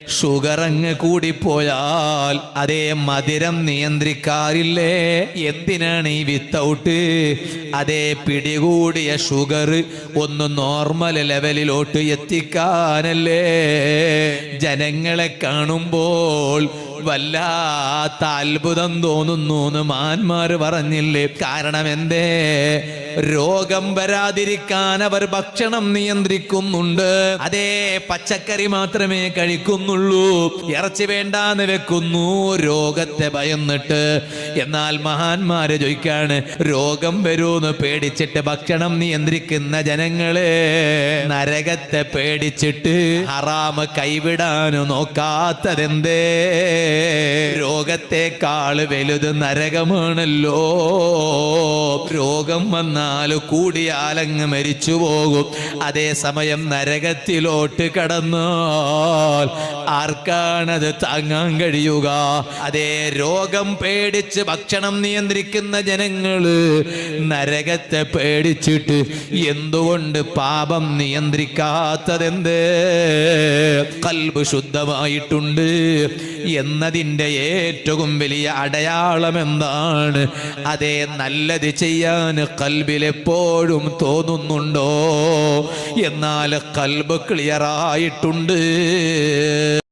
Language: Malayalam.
ഷുഗർ അങ്ങ് കൂടിപ്പോയാൽ അതേ മധുരം നിയന്ത്രിക്കാറില്ലേ? എന്തിനാണ് ഈ വിത്തൗട്ട്? അതേ പിടികൂടിയ ഷുഗർ ഒന്ന് നോർമൽ ലെവലിലോട്ട് എത്തിക്കാനല്ലേ? ജനങ്ങളെ കാണുമ്പോൾ വല്ലാത്ത അത്ഭുതം തോന്നുന്നു എന്ന് മഹാന്മാർ പറഞ്ഞില്ലേ? കാരണം എന്തേ? രോഗം വരാതിരിക്കാൻ അവർ ഭക്ഷണം നിയന്ത്രിക്കുന്നുണ്ട്. അതേ പച്ചക്കറി മാത്രമേ കഴിക്കുന്നുള്ളൂ, ഇറച്ചി വേണ്ടാന്ന് വെക്കുന്നു, രോഗത്തെ ഭയന്നിട്ട്. എന്നാൽ മഹാന്മാര് ചോദിക്കാണ്, രോഗം വരൂന്ന് പേടിച്ചിട്ട് ഭക്ഷണം നിയന്ത്രിക്കുന്ന ജനങ്ങളെ, നരകത്തെ പേടിച്ചിട്ട് ഹറാമ് കൈവിടാന് നോക്കാത്തതെന്തേ? രോഗത്തെക്കാൾ വലുത് നരകമാണല്ലോ. രോഗം വന്നാൽ കൂടിയാലങ്ങ് മരിച്ചു പോകും. അതേസമയം നരകത്തിലോട്ട് കടന്നാൽ ആർക്കാണത് താങ്ങാൻ കഴിയുക? അതേ രോഗം പേടിച്ച് ഭക്ഷണം നിയന്ത്രിക്കുന്ന ജനങ്ങള് നരകത്തെ പേടിച്ചിട്ട് എന്തുകൊണ്ട് പാപം നിയന്ത്രിക്കാത്തതെന്തേ? ഖൽബ് ശുദ്ധമായിട്ടുണ്ട് എന്നതിൻ്റെ ഏറ്റവും വലിയ അടയാളം എന്താണ്? അതേ നല്ലത് ചെയ്യാൻ ഖൽബിൽ എപ്പോഴും തോന്നുന്നുണ്ടോ? എന്നാൽ ഖൽബ് ക്ലിയറായിട്ടുണ്ട്.